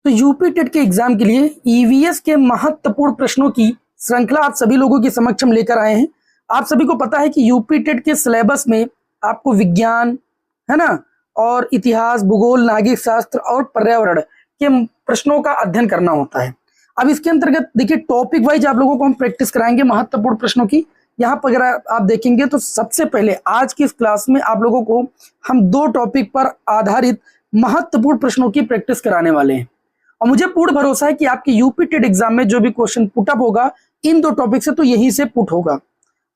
तो UP TET के exam के लिए ईवीएस के महत्वपूर्ण प्रश्नों की श्रृंखला आप सभी लोगों के समक्ष हम लेकर आए हैं। आप सभी को पता है कि यूपी टेट के सिलेबस में आपको विज्ञान, है ना, और इतिहास, भूगोल, नागरिक शास्त्र और पर्यावरण के प्रश्नों का अध्ययन करना होता है। अब इसके अंतर्गत देखिए टॉपिक वाइज आप लोगों को हम प्रैक्टिस कराएंगे महत्वपूर्ण प्रश्नों की। यहाँ पर अगर आप देखेंगे तो सबसे पहले आज की इस क्लास में आप लोगों को हम दो टॉपिक पर आधारित महत्वपूर्ण प्रश्नों की प्रैक्टिस कराने वाले हैं और मुझे पूर्ण भरोसा है कि आपके यूपी टेट एग्जाम में जो भी क्वेश्चन पुटअप होगा इन दो टॉपिक से तो यहीं से पुट होगा।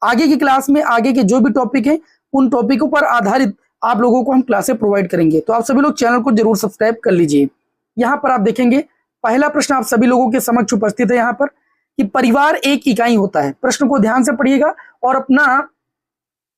आगे की क्लास में आगे के जो भी टॉपिक हैं उन टॉपिकों पर आधारित आप लोगों को हम क्लासें प्रोवाइड करेंगे, तो आप सभी लोग चैनल को जरूर सब्सक्राइब कर लीजिए। यहाँ पर आप देखेंगे पहला प्रश्न आप सभी लोगों के समक्ष उपस्थित है यहाँ पर कि परिवार एक इकाई होता है। प्रश्न को ध्यान से पढ़िएगा और अपना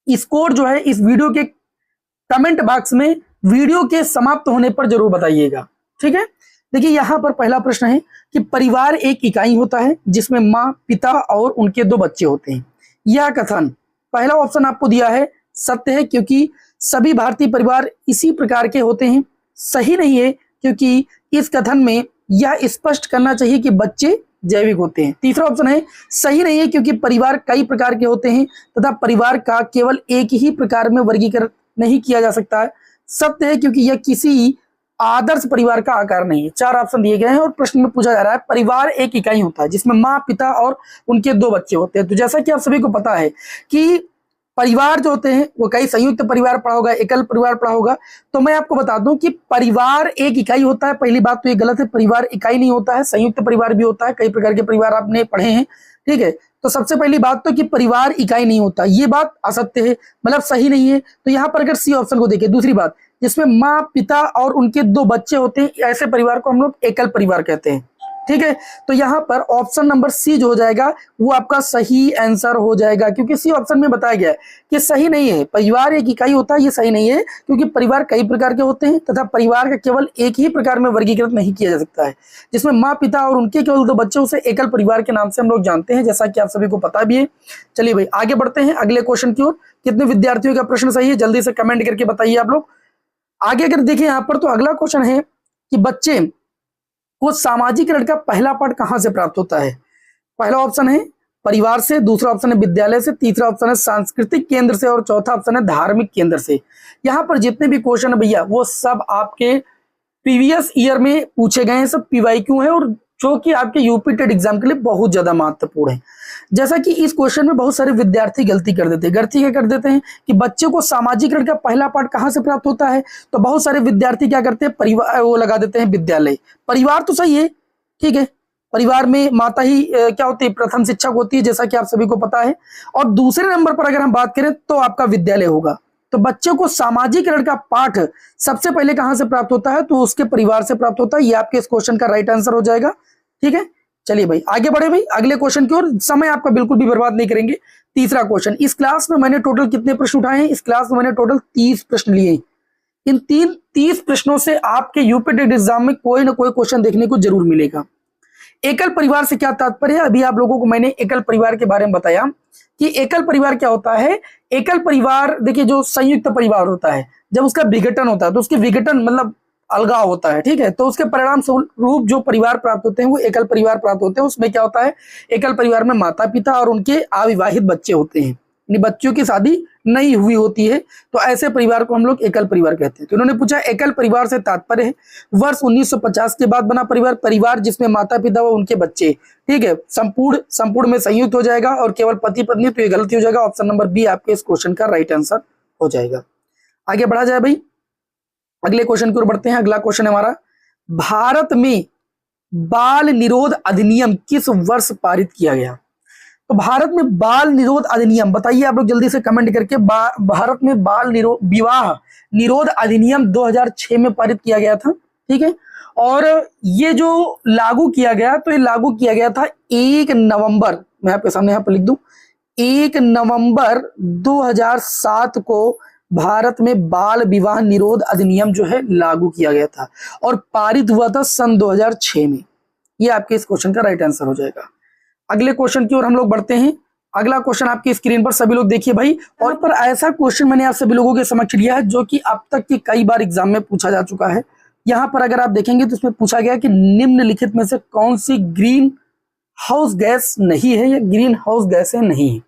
स्कोर जो है इस वीडियो के कमेंट बॉक्स में वीडियो के समाप्त होने पर जरूर बताइएगा, ठीक है। देखिए यहाँ पर पहला प्रश्न है कि परिवार एक इकाई होता है जिसमें माँ, पिता और उनके दो बच्चे होते हैं। यह कथन, पहला ऑप्शन आपको दिया है सत्य है क्योंकि सभी भारतीय परिवार इसी प्रकार के होते हैं। सही नहीं है क्योंकि इस कथन में यह स्पष्ट करना चाहिए कि बच्चे जैविक होते हैं। तीसरा ऑप्शन है सही नहीं है क्योंकि परिवार कई प्रकार के होते हैं तथा परिवार का केवल एक ही प्रकार में वर्गीकरण नहीं किया जा सकता है। सत्य है क्योंकि यह किसी आदर्श परिवार का आकार नहीं है। चार ऑप्शन दिए गए हैं और प्रश्न में पूछा जा रहा है परिवार एक इकाई होता है जिसमें माँ, पिता और उनके दो बच्चे होते हैं। तो जैसा कि आप सभी को पता है कि परिवार जो होते हैं वो कई संयुक्त परिवार पढ़ा होगा, एकल परिवार पढ़ा होगा। तो मैं आपको बता दूं कि परिवार एक इकाई होता है। पहली बात तो ये गलत है, परिवार इकाई नहीं होता है, संयुक्त परिवार भी होता है। कई प्रकार के परिवार आपने पढ़े हैं, ठीक है। तो सबसे पहली बात तो कि परिवार इकाई नहीं होता, ये बात असत्य है, मतलब सही नहीं है। तो यहाँ पर अगर सी ऑप्शन को देखें, दूसरी बात जिसमें माँ, पिता और उनके दो बच्चे होते हैं, ऐसे परिवार को हम लोग एकल परिवार कहते हैं, ठीक है। तो यहाँ पर ऑप्शन नंबर सी जो हो जाएगा वो आपका सही आंसर हो जाएगा क्योंकि सी ऑप्शन में बताया गया है कि सही नहीं है, परिवार एक इकाई होता है, ये सही नहीं है क्योंकि परिवार कई प्रकार के होते हैं तथा परिवार का केवल एक ही प्रकार में वर्गीकृत नहीं किया जा सकता है। जिसमें माँ, पिता और उनके केवल दो बच्चे, उसे एकल परिवार के नाम से हम लोग जानते हैं, जैसा कि आप सभी को पता भी है। चलिए भाई आगे बढ़ते हैं अगले क्वेश्चन की ओर। कितने विद्यार्थियों का प्रश्न सही है जल्दी से कमेंट करके बताइए आप लोग। आगे अगर देखें यहाँ पर तो अगला क्वेश्चन है कि बच्चे को सामाजिकरण का पहला पाठ कहां से प्राप्त होता है। पहला ऑप्शन है परिवार से, दूसरा ऑप्शन है विद्यालय से, तीसरा ऑप्शन है सांस्कृतिक केंद्र से और चौथा ऑप्शन है धार्मिक केंद्र से। यहाँ पर जितने भी क्वेश्चन है भैया वो सब आपके प्रीवियस ईयर में पूछे गए हैं, सब पीवाईक्यू है और जो कि आपके यूपी टेट एग्जाम के लिए बहुत ज्यादा महत्वपूर्ण है। जैसा कि इस क्वेश्चन में बहुत सारे विद्यार्थी गलती कर देते हैं। गलती क्या कर देते हैं कि बच्चे को सामाजिकरण का पहला पाठ कहां से प्राप्त होता है, तो बहुत सारे विद्यार्थी क्या करते हैं परिवार वो लगा देते हैं विद्यालय। परिवार तो सही है, ठीक है, परिवार में माता ही क्या होती है, प्रथम शिक्षक होती है, जैसा कि आप सभी को पता है। और दूसरे नंबर पर अगर हम बात करें तो आपका विद्यालय होगा। तो बच्चों को सामाजिकरण का पाठ सबसे पहले कहां से प्राप्त होता है, तो उसके परिवार से प्राप्त होता है। ये आपके इस क्वेश्चन का राइट आंसर हो जाएगा, ठीक है। चलिए भाई आगे बढ़े भाई अगले क्वेश्चन की ओर, समय आपका बिल्कुल भी बर्बाद नहीं करेंगे। तीसरा क्वेश्चन, इस क्लास में मैंने टोटल कितने प्रश्न उठाए हैं, इस क्लास में मैंने टोटल 30 प्रश्न लिए। इन 30 प्रश्नों से आपके यूपी टेट एग्जाम में कोई ना कोई क्वेश्चन देखने को जरूर मिलेगा। एकल परिवार से क्या तात्पर्य है, अभी आप लोगों को मैंने एकल परिवार के बारे में बताया कि एकल परिवार क्या होता है। एकल परिवार देखिए जो संयुक्त परिवार होता है जब उसका विघटन होता है तो उसके विघटन मतलब अलगाव होता है, ठीक है। तो उसके परिणाम स्वरूप जो परिवार प्राप्त होते हैं वो एकल परिवार प्राप्त होते हैं। उसमें क्या होता है, एकल परिवार में माता पिता और उनके अविवाहित बच्चे होते हैं, यानी बच्चों की शादी नहीं हुई होती है, तो ऐसे परिवार को हम लोग एकल परिवार कहते हैं। तो उन्होंने पूछा एकल परिवार से तात्पर्य है वर्ष 1950 के बाद बना परिवार, परिवार जिसमें माता पिता व उनके बच्चे, ठीक है, संपूर्ण में संयुक्त हो जाएगा और केवल पति पत्नी, तो ये गलती हो जाएगा। ऑप्शन नंबर बी आपके इस क्वेश्चन का राइट आंसर हो जाएगा। आगे बढ़ा जाए भाई अगले क्वेश्चन की ओर बढ़ते हैं। अगला क्वेश्चन है हमारा, भारत में बाल निरोध अधिनियम किस वर्ष पारित किया गया। तो भारत में बाल निरोध अधिनियम बताइए आप लोग जल्दी से कमेंट करके। भारत में विवाह निरोध अधिनियम 2006 में पारित किया गया था, ठीक है। और ये जो लागू किया गया तो ये लागू किया गया था 1 नवंबर, मैं आपके सामने यहाँ पर लिख दूं, 1 नवंबर 2007 को भारत में बाल विवाह निरोध अधिनियम जो है लागू किया गया था और पारित हुआ था सन 2006 में। ये आपके इस क्वेश्चन का राइट आंसर हो जाएगा। अगले क्वेश्चन की ओर हम लोग बढ़ते हैं। अगला क्वेश्चन आपकी स्क्रीन पर सभी लोग देखिए भाई, और पर ऐसा क्वेश्चन मैंने आप सभी लोगों के समक्ष लिया है जो कि अब तक की कई बार एग्जाम में पूछा जा चुका है। यहाँ पर अगर आप देखेंगे तो इसमें पूछा गया कि निम्नलिखित में से कौन सी ग्रीन हाउस गैस नहीं है या ग्रीन हाउस गैसें नहीं है।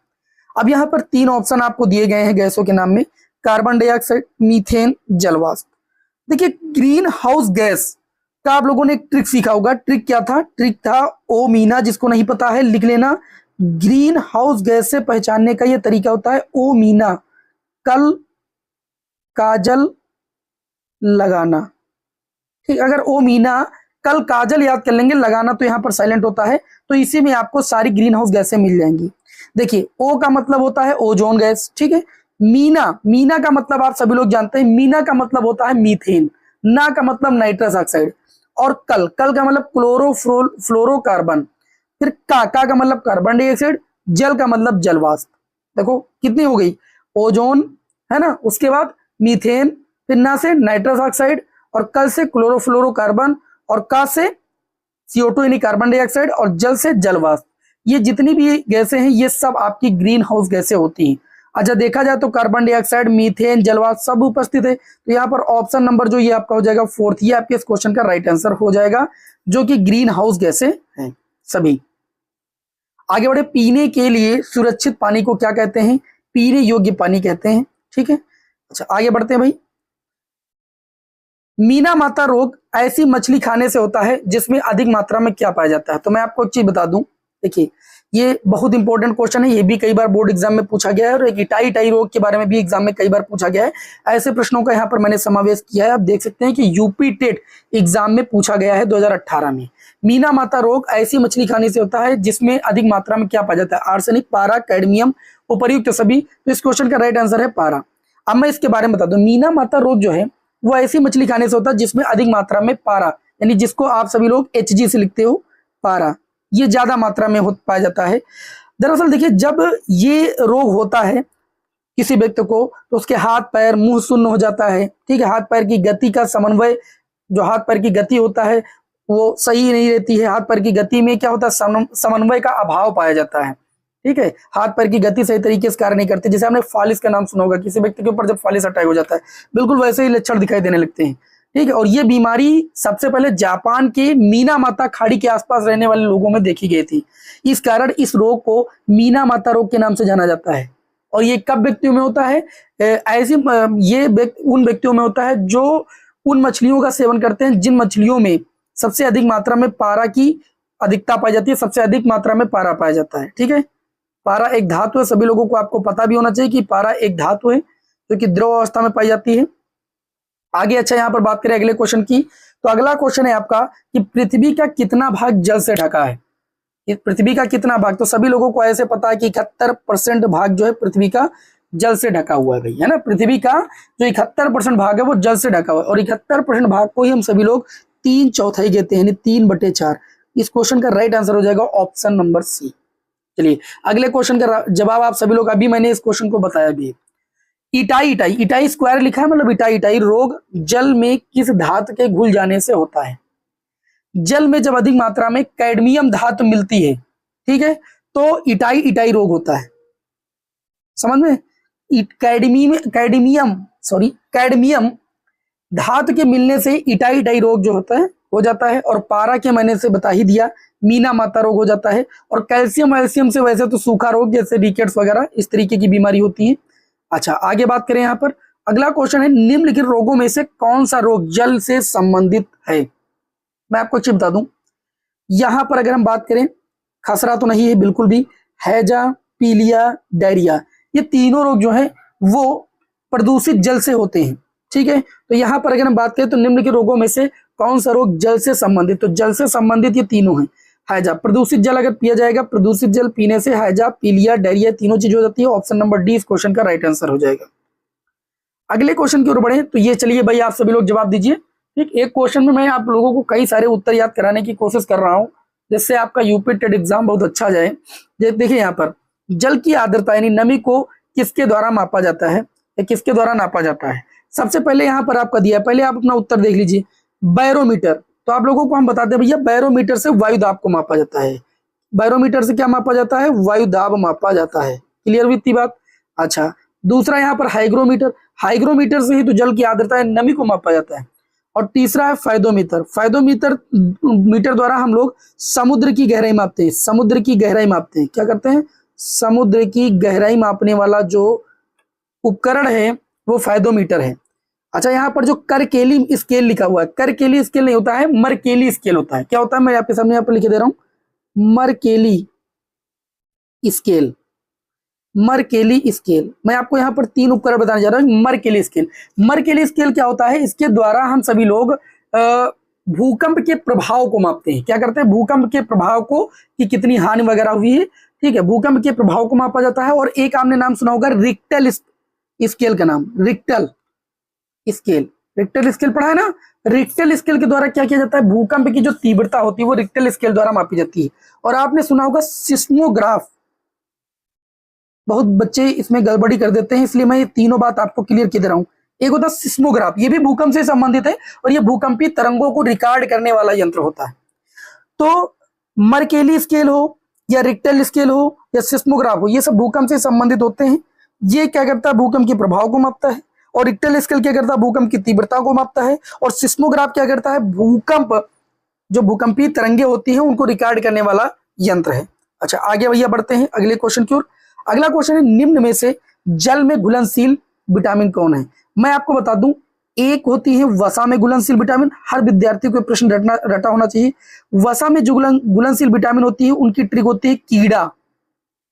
अब यहाँ पर 3 ऑप्शन आपको दिए गए हैं गैसों के नाम में, कार्बन डाइऑक्साइड, मीथेन, जलवाष्प। देखिए ग्रीन हाउस गैस का आप लोगों ने एक ट्रिक सीखा होगा। ट्रिक क्या था? ट्रिक था ओ मीना, जिसको नहीं पता है लिख लेना। ग्रीन हाउस गैस से पहचानने का यह तरीका होता है ओ मीना, कल काजल लगाना। ठीक, अगर ओ मीना कल काजल याद कर लेंगे, लगाना तो यहां पर साइलेंट होता है, तो इसी में आपको सारी ग्रीन हाउस गैसें मिल जाएंगी। देखिए ओ का मतलब होता है ओजोन गैस, ठीक है। मीना का मतलब आप सभी लोग जानते हैं, मीना का मतलब होता है मीथेन, ना का मतलब नाइट्रस ऑक्साइड, और कल का मतलब फ्लोरोकार्बन, फिर का मतलब कार्बन डाइऑक्साइड, जल का मतलब जलवाष्प। देखो कितनी हो गई, ओजोन है ना, उसके बाद मीथेन, फिर ना से नाइट्रस ऑक्साइड, और कल से क्लोरोफ्लोरोकार्बन, और का से CO2 यानी कार्बन डाइऑक्साइड, और जल से जलवाष्प। ये जितनी भी गैसें हैं ये सब आपकी ग्रीन हाउस गैसें होती हैं। अच्छा देखा जाए तो कार्बन डाइऑक्साइड, मीथेन, जलवाष्प सब उपस्थित है, तो यहाँ पर ऑप्शन नंबर जो ये आपका हो जाएगा 4th, ये आपके इस क्वेश्चन का राइट आंसर हो जाएगा, जो कि ग्रीन हाउस गैसें हैं सभी। आगे बढ़े, पीने के लिए सुरक्षित पानी को क्या कहते हैं? पीने योग्य पानी कहते हैं, ठीक है। अच्छा आगे बढ़ते हैं भाई। मीना माता रोग ऐसी मछली खाने से होता है जिसमें अधिक मात्रा में क्या पाया जाता है? तो मैं आपको एक चीज बता दूं, देखिए ये बहुत इंपॉर्टेंट क्वेश्चन है, ये भी कई बार बोर्ड एग्जाम में पूछा गया है, और एक इटाई रोग के बारे में भी एग्जाम में कई बार पूछा गया है। ऐसे प्रश्नों का यहाँ पर मैंने समावेश किया है। आप देख सकते हैं कि यूपी टेट एग्जाम में पूछा गया है 2018 में। मीना माता रोग ऐसी मछली खाने से होता है जिसमें अधिक मात्रा में क्या पाया जाता है? आर्सेनिक, पारा, कैडमियम, उपर्युक्त सभी। तो इस क्वेश्चन का राइट आंसर है पारा। अब मैं इसके बारे में बता दूं, मीना माता रोग जो है वो ऐसी मछली खाने से होता है जिसमें अधिक मात्रा में पारा, यानी जिसको आप सभी लोग HG से लिखते हो, पारा, ये ज्यादा मात्रा में पाया जाता है। दरअसल देखिए जब ये रोग होता है किसी व्यक्ति को, तो उसके हाथ पैर मुंह शून्य हो जाता है, ठीक है। हाथ पैर की गति का समन्वय, जो हाथ पैर की गति होता है वो सही नहीं रहती है। हाथ पैर की गति में क्या होता है? समन्वय का अभाव पाया जाता है, ठीक है। हाथ पैर की गति सही तरीके से कार्य नहीं करती। जैसे आपने फालिस का नाम सुना होगा, किसी व्यक्ति के ऊपर जब फालिस अटैक हो जाता है, बिल्कुल वैसे ही लक्षण दिखाई देने लगते हैं, ठीक है। और ये बीमारी सबसे पहले जापान के मीना माता खाड़ी के आसपास रहने वाले लोगों में देखी गई थी। इस कारण इस रोग को मीना माता रोग के नाम से जाना जाता है। और ये कब व्यक्तियों में होता है? ये उन व्यक्तियों में होता है जो उन मछलियों का सेवन करते हैं जिन मछलियों में सबसे अधिक मात्रा में पारा की अधिकता पाई जाती है, सबसे अधिक मात्रा में पारा पाया जाता है, ठीक है। पारा एक धातु है, सभी लोगों को आपको पता भी होना चाहिए कि पारा एक धातु है जो कि द्रव अवस्था में पाई जाती है। आगे अच्छा यहाँ पर बात करें अगले क्वेश्चन की, तो अगला क्वेश्चन है आपका कि पृथ्वी का कितना भाग जल से ढका है? पृथ्वी का कितना भाग? तो सभी लोगों को ऐसे पता है कि 71% भाग जो है पृथ्वी का जल से ढका हुआ है भाई, है ना। पृथ्वी का जो 71% भाग है वो जल से ढका हुआ है, और 71% भाग को ही हम सभी लोग 3/4 कहते हैं, यानी 3/4। इस क्वेश्चन का राइट आंसर हो जाएगा ऑप्शन नंबर सी। चलिए अगले क्वेश्चन का जवाब आप सभी लोग, अभी मैंने इस क्वेश्चन को बताया भी। इटाई स्क्वायर लिखा है, मतलब इटाई रोग जल में किस धातु के घुल जाने से होता है? जल में जब अधिक मात्रा में कैडमियम धातु मिलती है, ठीक है, तो इटाई रोग होता है। समझ में? कैडमियम धातु के मिलने से इटाई रोग जो होता है हो जाता है। और पारा के मैंने से बता ही दिया, मीना माता रोग हो जाता है। और कैल्शियम से वैसे तो सूखा रोग जैसे रिकेट्स वगैरह इस तरीके की बीमारी होती है। अच्छा आगे बात करें, यहाँ पर अगला क्वेश्चन है, निम्नलिखित रोगों में से कौन सा रोग जल से संबंधित है? मैं आपको चीज बता दूं, यहां पर अगर हम बात करें, खसरा तो नहीं है बिल्कुल भी, हैजा, पीलिया, डायरिया, ये तीनों रोग जो है वो प्रदूषित जल से होते हैं, ठीक है। तो यहां पर अगर हम बात करें तो निम्नलिखित रोगों में से कौन सा रोग जल से संबंधित? तो जल से संबंधित ये तीनों हैं। हैजा, प्रदूषित जल अगर पिया जाएगा, प्रदूषित जल पीने से हैजा, पीलिया, डायरिया तीनों चीज हो जाती है। ऑप्शन नंबर डी इस क्वेश्चन का राइट आंसर हो जाएगा। अगले क्वेश्चन की ओर बढ़े, तो ये चलिए भाई आप सभी लोग जवाब दीजिए, ठीक। एक क्वेश्चन में मैं आप लोगों को कई सारे उत्तर याद कराने की कोशिश कर रहा हूं, जिससे आपका यूपी टेट एग्जाम बहुत अच्छा जाए। देखिए यहाँ पर जल की आर्द्रता यानी नमी को किसके द्वारा मापा जाता है या किसके द्वारा नापा जाता है? सबसे पहले यहाँ पर आपका दिया है, पहले आप अपना उत्तर देख लीजिए, बैरोमीटर। तो आप लोगों को हम बताते हैं भैया, बैरोमीटर से वायु दाब को मापा जाता है। बैरोमीटर से क्या मापा जाता है? वायु दाब मापा जाता है। क्लियर हुई इतनी बात? अच्छा दूसरा यहाँ पर हाइग्रोमीटर, हाइग्रोमीटर से ही तो जल की आर्द्रता नमी को मापा जाता है। और तीसरा है फायदोमीटर। फायदोमीटर मीटर द्वारा हम लोग समुद्र की गहराई मापते हैं, समुद्र की गहराई मापते हैं। क्या करते हैं? समुद्र की गहराई मापने वाला जो उपकरण है वो फायदोमीटर है। अच्छा, यहाँ पर जो करकेली स्केल लिखा हुआ है, करकेली स्केल नहीं होता है, मरकेली स्केल होता है। क्या होता है? मैं आपके सामने यहाँ पर लिख दे रहा हूं, मरकेली स्केल। मरकेली स्केल, मैं आपको यहाँ पर 3 उपकरण बताने जा रहा हूँ। मरकेली स्केल, मरकेली स्केल क्या होता है? इसके द्वारा हम सभी लोग भूकंप के प्रभाव को मापते हैं। क्या करते हैं? भूकंप के प्रभाव को, कि कितनी हानि वगैरह हुई है, ठीक है, भूकंप के प्रभाव को मापा जाता है। और एक आपने नाम सुना होगा रिक्टर स्केल का नाम, रिक्टर स्केल। रिक्टर स्केल पढ़ा है ना? रिक्टर स्केल के द्वारा क्या किया जाता है? भूकंप की जो तीव्रता होती है वो रिक्टर स्केल द्वारा मापी जाती है। और आपने सुना होगा सिस्मोग्राफ। बहुत बच्चे इसमें गड़बड़ी कर देते हैं, इसलिए मैं ये तीनों बात आपको क्लियर कर दे रहा हूं। एक होता है सिस्मोग्राफ, ये भी भूकंप से संबंधित है और ये भूकंपीय तरंगों को रिकॉर्ड करने वाला यंत्र होता है। तो मरकेली स्केल हो या रिक्टर स्केल हो या सिस्मोग्राफ हो, ये सब भूकंप से संबंधित होते हैं। ये क्या करता है? भूकंप के प्रभाव को मापता है। और रिक्टर स्केल क्या करता है? भूकंप की तीव्रता को मापता है। और सिस्मोग्राफ क्या करता है? भूकंप, जो भूकंपीय तरंगे होती हैं उनको रिकॉर्ड करने वाला यंत्र है। अच्छा, आगे भैया बढ़ते हैं अगले क्वेश्चन की ओर। अगला क्वेश्चन है, निम्न में से जल में घुलनशील विटामिन कौन है? मैं आपको बता दूं, एक होती है वसा में घुलनशील विटामिन। हर विद्यार्थी को प्रश्न रटा होना चाहिए। वसा में जो घुलनशील विटामिन होती है उनकी ट्रिक होती है कीड़ा,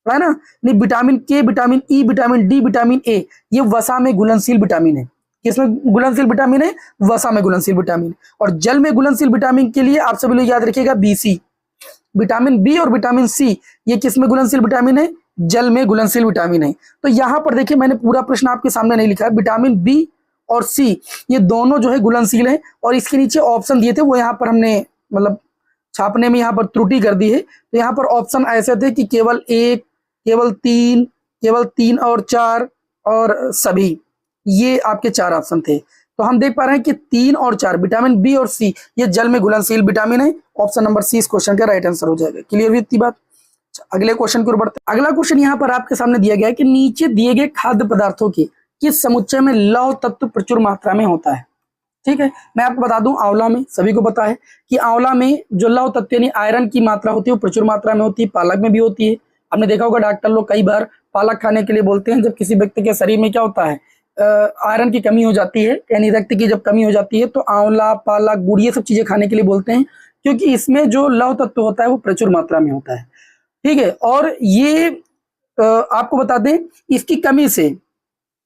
है ना? नहीं, विटामिन के, vitamin E, vitamin D, vitamin A, ये वसा में घुलनशील विटामिन है। किसमें घुलनशील विटामिन है? वसा में घुलनशील विटामिन। और जल में घुलनशील विटामिन के लिए आप सभी लोग याद रखिएगा बीसी, विटामिन बी और विटामिन सी, ये किसमें घुलनशील विटामिन है? जल में घुलनशील विटामिन है। तो यहां पर देखिए, मैंने पूरा प्रश्न आपके सामने नहीं लिखा है। विटामिन बी और सी ये दोनों जो है घुलनशील है। और इसके नीचे ऑप्शन दिए थे, वो यहाँ पर हमने मतलब छापने में यहाँ पर त्रुटि कर दी है। तो यहाँ पर ऑप्शन ऐसे थे कि केवल 1, केवल 3, केवल 3 और 4 और सभी, ये आपके 4 ऑप्शन थे। तो हम देख पा रहे हैं कि 3 और 4 विटामिन बी और सी ये जल में घुलनशील विटामिन है। ऑप्शन नंबर सी इस क्वेश्चन का राइट आंसर हो जाएगा। क्लियर हुई इतनी बात? अगले क्वेश्चन की ओर बढ़ते हैं। अगला क्वेश्चन यहाँ पर आपके सामने दिया गया है कि नीचे दिए गए खाद्य पदार्थों के किस समुच्चय में लौह तत्व प्रचुर मात्रा में होता है? ठीक है, मैं आपको बता दूं, आंवला में, सभी को पता है कि आंवला में जो लौह तत्व यानी आयरन की मात्रा होती है वो प्रचुर मात्रा में होती है। पालक में भी होती है। आपने देखा होगा डॉक्टर लोग कई बार पालक खाने के लिए बोलते हैं। जब किसी व्यक्ति के शरीर में क्या होता है, आयरन की कमी हो जाती है, यानी रक्त की जब कमी हो जाती है, तो आंवला, पालक, गुड़ ये सब चीजें खाने के लिए बोलते हैं, क्योंकि इसमें जो लौह तत्व होता है वो प्रचुर मात्रा में होता है। ठीक है, और ये आपको बता दें, इसकी कमी से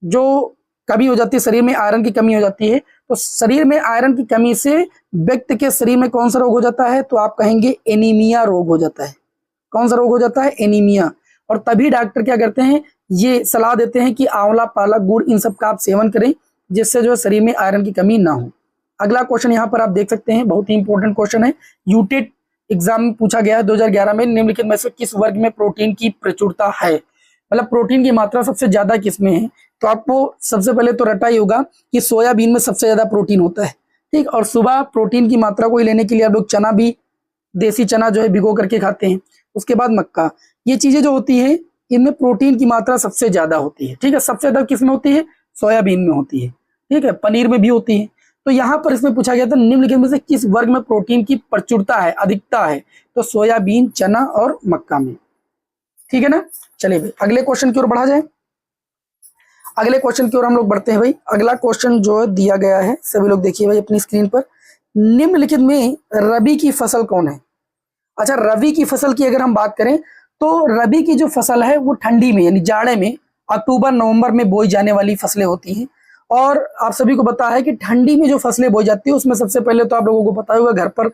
जो कमी हो जाती है, शरीर में आयरन की कमी हो जाती है, तो शरीर में आयरन की कमी से व्यक्ति के शरीर में कौन सा रोग हो जाता है? तो आप कहेंगे एनीमिया रोग हो जाता है। कौन सा रोग हो जाता है? एनीमिया। और तभी डॉक्टर क्या करते हैं, ये सलाह देते हैं कि आंवला, पालक, गुड़ इन सब का आप सेवन करें, जिससे जो है शरीर में आयरन की कमी ना हो। अगला क्वेश्चन यहाँ पर आप देख सकते हैं, बहुत ही इंपॉर्टेंट क्वेश्चन है, यूटेट एग्जाम में पूछा गया है 2011 में। निम्नलिखित में से किस वर्ग में प्रोटीन की प्रचुरता है? मतलब प्रोटीन की मात्रा सबसे ज्यादा किसमें है? तो आपको सबसे पहले तो रटा ही होगा कि सोयाबीन में सबसे ज्यादा प्रोटीन होता है। ठीक, और सुबह प्रोटीन की मात्रा को लेने के लिए आप लोग चना भी, देसी चना जो है भिगो करके खाते हैं। उसके बाद मक्का, ये चीजें जो होती है इनमें प्रोटीन की मात्रा सबसे ज्यादा होती है। ठीक है, सबसे ज्यादा किसमें होती है? सोयाबीन में होती है। ठीक है, पनीर में भी होती है। तो यहाँ पर इसमें पूछा गया था निम्नलिखित में से किस वर्ग में प्रोटीन की प्रचुरता है, अधिकता है? तो सोयाबीन, चना और मक्का में। ठीक है ना? चलिए भाई अगले क्वेश्चन की ओर बढ़ा जाए। अगले क्वेश्चन की ओर हम लोग बढ़ते हैं भाई। अगला क्वेश्चन जो है दिया गया है, सभी लोग देखिए भाई अपनी स्क्रीन पर। निम्नलिखित में रबी की फसल कौन है? अच्छा, रबी की फसल की अगर हम बात करें तो रबी की जो फसल है वो ठंडी में यानी जाड़े में अक्टूबर नवंबर में बोई जाने वाली फसलें होती हैं। और आप सभी को पता है कि ठंडी में जो फसलें बोई जाती है उसमें सबसे पहले तो आप लोगों को पता होगा, घर पर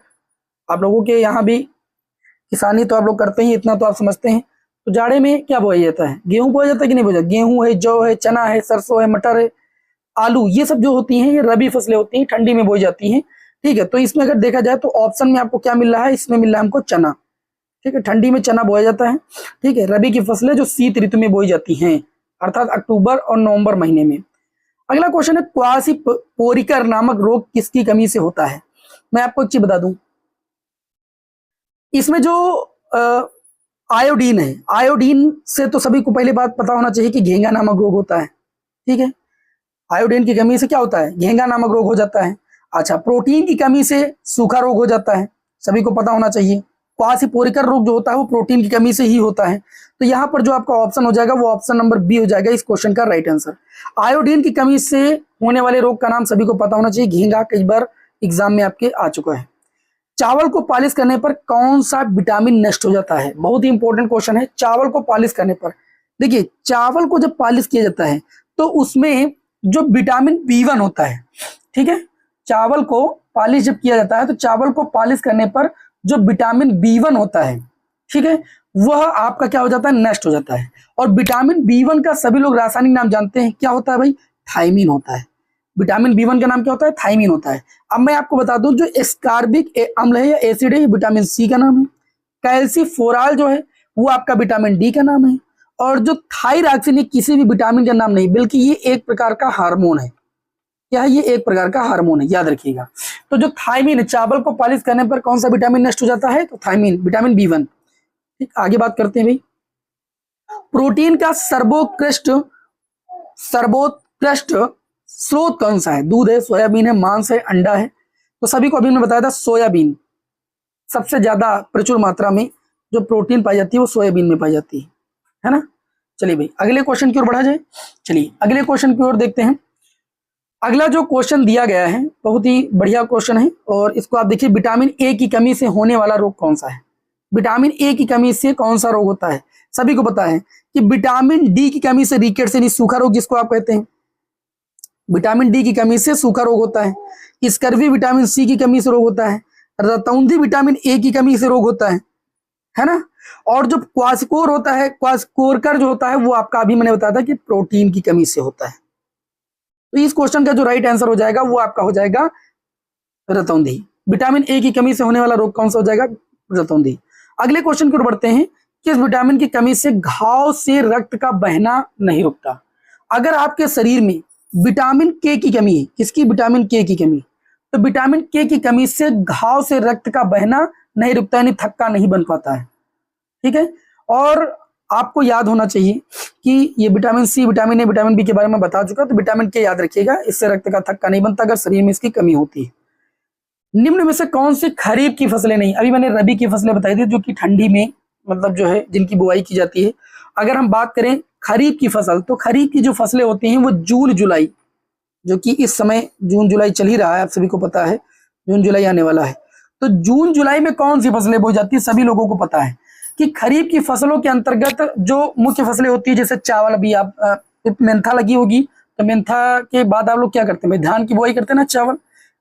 आप लोगों के यहाँ भी किसानी तो आप लोग करते ही, इतना तो आप समझते हैं। तो जाड़े में क्या बोया जाता है? गेहूं बोया जाता है कि नहीं बोया जाता? गेहूं है, जौ है, चना है, सरसों है, मटर है, आलू, ये सब जो होती हैं ये रबी फसलें होती हैं, ठंडी में बोई जाती हैं। ठीक है, तो इसमें अगर देखा जाए तो ऑप्शन में आपको क्या मिल रहा है? इसमें मिल रहा है हमको चना। ठीक है, ठंडी में चना बोया जाता है। ठीक है, रबी की फसलें जो शीत ऋतु में बोई जाती हैं, अर्थात अक्टूबर और नवंबर महीने में। अगला क्वेश्चन है, क्वासीपोरिकर नामक रोग किसकी कमी से होता है? मैं आपको एक चीज बता दूं, इसमें जो आयोडीन है, आयोडीन से तो सभी को पहले बात पता होना चाहिए कि घेंगा नामक रोग होता है। ठीक है, आयोडीन की कमी से क्या होता है? घेंगा नामक रोग हो जाता है। अच्छा, प्रोटीन की कमी से सूखा रोग हो जाता है, सभी को पता होना चाहिए। क्वासीपोरिकर रोग जो होता है वो प्रोटीन की कमी से ही होता है। तो यहाँ पर जो आपका ऑप्शन हो जाएगा वो ऑप्शन नंबर बी हो जाएगा इस क्वेश्चन का राइट आंसर। आयोडीन की कमी से होने वाले रोग का नाम सभी को पता होना चाहिए, घेंगा, कई बार एग्जाम में आपके आ चुका है। चावल को पॉलिश करने पर कौन सा विटामिन नष्ट हो जाता है? बहुत ही इंपॉर्टेंट क्वेश्चन है। चावल को पॉलिश करने पर, देखिए चावल को जब पॉलिश किया जाता है तो उसमें जो विटामिन B1 होता है, ठीक है, चावल को पॉलिश जब किया जाता है तो चावल को पॉलिश करने पर जो विटामिन B1 होता है, ठीक है, वह आपका क्या हो जाता है? नष्ट हो जाता है। और विटामिन B1 का सभी लोग रासायनिक नाम जानते हैं, क्या होता है भाई? थायमीन होता है। विटामिन B1 का नाम क्या होता है? थायमीन होता है। अब मैं आपको बता दूं, जो एस्कार्बिक अम्ल है या एसिड है, ये विटामिन C का नाम है। कैल्सीफोराल जो है वो आपका विटामिन D का नाम है। और जो थायरॉक्सिन, ये किसी भी विटामिन का नाम नहीं, बल्कि ये एक प्रकार का हार्मोन है। क्या है? ये एक प्रकार का हार्मोन है, याद रखिएगा। तो जो थायमीन, चावल को पॉलिश करने पर कौन सा विटामिन नष्ट हो जाता है? तो थायमीन, विटामिन B1। ठीक, आगे बात करते हैं भाई। प्रोटीन का सर्वोत्कृष्ट स्रोत कौन सा है? दूध है, सोयाबीन है, मांस है, अंडा है? तो सभी को अभी मैंने बताया था सोयाबीन सबसे ज्यादा प्रचुर मात्रा में जो प्रोटीन पाई जाती है वो सोयाबीन में पाई जाती है ना। चलिए भाई अगले क्वेश्चन की ओर बढ़ा जाए। चलिए अगले क्वेश्चन की ओर देखते हैं। अगला जो क्वेश्चन दिया गया है बहुत ही बढ़िया क्वेश्चन है और इसको आप देखिए, विटामिन ए की कमी से होने वाला रोग कौन सा है? विटामिन ए की कमी से कौन सा रोग होता है? सभी को पता है कि विटामिन डी की कमी से रिकेट्स यानी सूखा रोग जिसको आप कहते हैं, विटामिन डी की कमी से सूखा रोग होता है। स्कर्वी विटामिन सी की कमी से रोग होता है। रतौंधी विटामिन ए की कमी से रोग होता है ना। और जो क्वासकोर होता है, क्वासकोरकर जो होता है वो आपका अभी मैंने बताया था कि प्रोटीन की कमी से होता है। तो इस क्वेश्चन का जो राइट आंसर हो जाएगा वो आपका हो जाएगा रतौंधी। विटामिन ए की कमी से होने वाला रोग कौन सा हो जाएगा? रतौंधी। अगले क्वेश्चन की ओर बढ़ते हैं। किस विटामिन की कमी से घाव से रक्त का बहना नहीं रुकता? अगर आपके शरीर में विटामिन के की कमी है, किसकी? विटामिन के की कमी, तो विटामिन के की कमी से घाव से रक्त का बहना नहीं रुकता, यानी थक्का नहीं बन पाता है। ठीक है। और आपको याद होना चाहिए कि ये vitamin C, vitamin A, vitamin B के बारे में बता चुका, तो विटामिन के याद रखिएगा, इससे रक्त का थक्का नहीं बनता अगर शरीर में इसकी कमी होती है। निम्न में से कौन सी खरीफ की फसलें नहीं? अभी मैंने रबी की फसलें बताई थी जो कि ठंडी में मतलब जो है जिनकी बुआई की जाती है। अगर हम बात करें खरीफ की फसल, तो खरीफ की जो फसलें होती हैं वो जून जुलाई, जो कि इस समय जून जुलाई चल ही रहा है, आप सभी को पता है जून जुलाई आने वाला है। तो जून जुलाई में कौन सी फसलें बोई जाती है? सभी लोगों को पता है कि खरीफ की फसलों के अंतर्गत जो मुख्य फसलें होती है, जैसे चावल, अभी आप मेंथा लगी होगी तो मेंथा के बाद आप लोग क्या करते हैं? धान की बुआई करते हैं ना, चावल,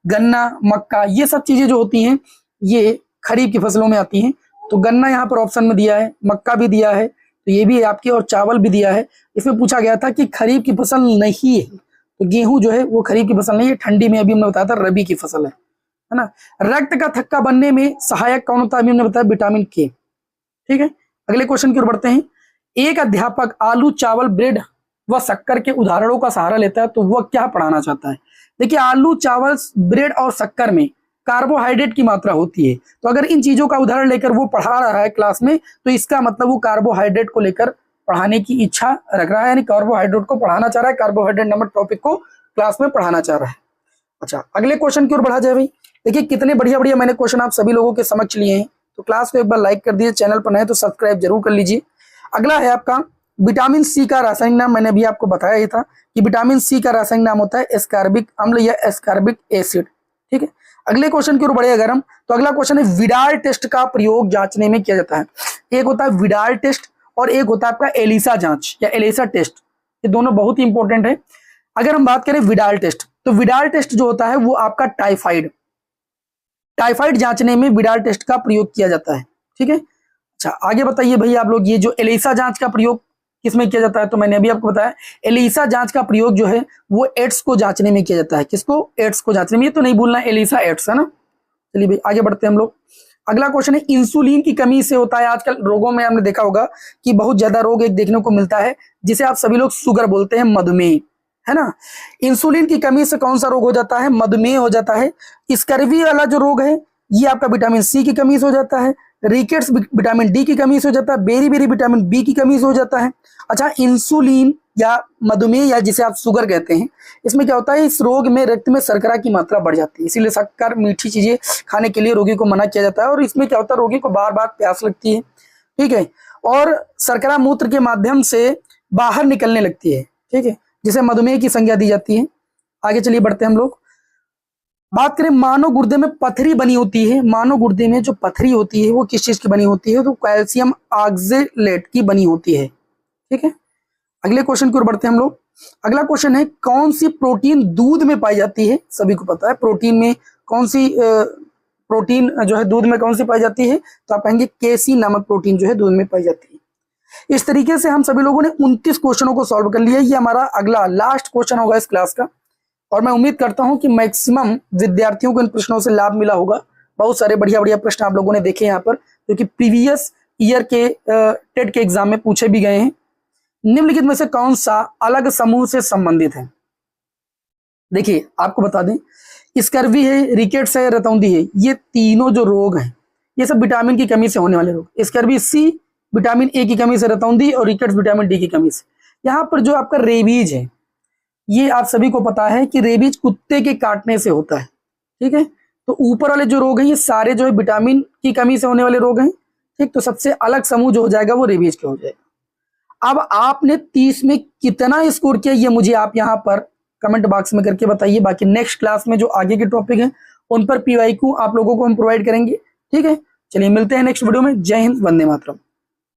गन्ना, मक्का, ये सब चीजें जो होती हैं ये खरीफ की फसलों में आती हैं। तो गन्ना यहाँ पर ऑप्शन में दिया है, मक्का भी दिया है, तो ये भी आपकी, और चावल भी दिया है। इसमें पूछा गया था कि खरीफ की फसल नहीं है, तो गेहूं जो है वो खरीफ की फसल नहीं है, ठंडी में अभी हमने बताया था रबी की फसल है ना। रक्त का थक्का बनने में सहायक कौन होता है? अभी हमने बताया विटामिन के। ठीक है। अगले क्वेश्चन की ओर बढ़ते हैं। एक अध्यापक आलू, चावल, ब्रेड व शक्कर के उदाहरणों का सहारा लेता है तो वह क्या पढ़ाना चाहता है? देखिए आलू, चावल, ब्रेड और शक्कर में कार्बोहाइड्रेट की मात्रा होती है, तो अगर इन चीजों का उदाहरण लेकर वो पढ़ा रहा है क्लास में तो इसका मतलब वो कार्बोहाइड्रेट को लेकर पढ़ाने की इच्छा रख रहा है, यानी कार्बोहाइड्रेट को पढ़ाना चाह रहा है, कार्बोहाइड्रेट नामक टॉपिक को क्लास में पढ़ाना चाह रहा है। अच्छा अगले क्वेश्चन की ओर बढ़ा जाए भाई। देखिए कितने बढ़िया बढ़िया मैंने क्वेश्चन आप सभी लोगों के समक्ष लिए हैं, तो क्लास को एक बार लाइक कर दीजिए, चैनल पर नए तो सब्सक्राइब जरूर कर लीजिए। अगला है आपका विटामिन सी का रासायनिक नाम। मैंने अभी आपको बताया ही था कि विटामिन सी का रासायनिक नाम होता है एस्कार्बिक अम्ल या एस्कार्बिक एसिड। ठीक है। अगले क्वेश्चन की ओर बढ़े अगर हम, तो अगला क्वेश्चन है विडाल टेस्ट का प्रयोग जांचने में किया जाता है। एक होता है विडाल टेस्ट और एक होता है आपका एलिसा जांच या एलिसा टेस्ट, ये दोनों बहुत ही इंपॉर्टेंट है। अगर हम बात करें विडाल टेस्ट, तो विडाल टेस्ट जो होता है वो आपका टाइफाइड जांचने में विडाल टेस्ट का प्रयोग किया जाता है। ठीक है। अच्छा आगे बताइए भैया आप लोग, ये जो एलिसा जांच का प्रयोग किसमें किया जाता है? तो मैंने अभी आपको बताया एलिसा जांच का प्रयोग जो है वो एड्स को जांचने में किया जाता है। किसको? एड्स को जांचने में, ये तो नहीं भूलना एलिसा एड्स, है ना। चलिए भाई आगे बढ़ते हैं हम लोग। अगला क्वेश्चन है इंसुलिन की कमी से होता है, आजकल रोगों में आपने देखा होगा कि बहुत ज्यादा रोग एक देखने को मिलता है जिसे आप सभी लोग शुगर बोलते हैं, मधुमेह, है ना। इंसुलिन की कमी से कौन सा रोग हो जाता है? मधुमेह हो जाता है। स्कर्वी वाला जो रोग है ये आपका विटामिन सी की कमी से हो जाता है। रिकेट्स विटामिन डी की कमी से हो जाता है, बेरी बेरी विटामिन बी की कमी से हो जाता है। अच्छा, इंसुलिन या मधुमेह या जिसे आप शुगर कहते हैं, इसमें क्या होता है, इस रोग में रक्त में शर्करा की मात्रा बढ़ जाती है, इसीलिए शक्कर मीठी चीजें खाने के लिए रोगी को मना किया जाता है। और इसमें क्या होता है, रोगी को बार बार प्यास लगती है, ठीक है, और शर्करा मूत्र के माध्यम से बाहर निकलने लगती है, ठीक है, जिसे मधुमेह की संज्ञा दी जाती है। आगे चलिए बढ़ते हैं हम लोग। बात करें मानव गुर्दे में पथरी बनी होती है, मानव गुर्दे में जो पथरी होती है वो किस चीज की बनी होती है, तो कैल्शियम ऑक्जेलेट की बनी होती है, ठीक है। अगले क्वेश्चन की ओर बढ़ते हैं हम लोग। अगला क्वेश्चन है, कौन सी प्रोटीन दूध में पाई जाती है? सभी को पता है प्रोटीन में कौन सी प्रोटीन जो है दूध में कौन सी पाई जाती है, तो आप कहेंगे केसीन नामक प्रोटीन जो है दूध में पाई जाती है। इस तरीके से हम सभी लोगों ने 29 क्वेश्चनों को सॉल्व कर लिया। ये हमारा अगला लास्ट क्वेश्चन होगा इस क्लास का, और मैं उम्मीद करता हूं कि मैक्सिमम विद्यार्थियों को इन प्रश्नों से लाभ मिला होगा। बहुत सारे बढ़िया बढ़िया प्रश्न आप लोगों ने देखे यहाँ पर, जो कि प्रीवियस ईयर के टेट के एग्जाम में पूछे भी गए हैं। निम्नलिखित में से कौन सा अलग समूह से संबंधित है? देखिए आपको बता दें, स्कर्वी है, रिकेट्स है, रतौंधी है, ये तीनों जो रोग हैं ये सब विटामिन की कमी से होने वाले रोग। स्कर्वी सी विटामिन ए की कमी से, रतौंधी और रिकेट्स विटामिन डी की कमी से। यहाँ पर जो आपका रेबीज है, ये आप सभी को पता है कि रेबीज कुत्ते के काटने से होता है, ठीक है। तो ऊपर वाले जो रोग हैं ये सारे जो है विटामिन की कमी से होने वाले रोग हैं, ठीक। तो सबसे अलग समूह जो हो जाएगा वो रेबीज के हो जाएगा। अब आपने 30 में कितना स्कोर किया ये मुझे आप यहाँ पर कमेंट बॉक्स में करके बताइए। बाकी नेक्स्ट क्लास में जो आगे के टॉपिक हैं उन पर PYQ आप लोगों को हम प्रोवाइड करेंगे, ठीक है। चलिए मिलते हैं नेक्स्ट वीडियो में। जय हिंद, वंदे मातरम।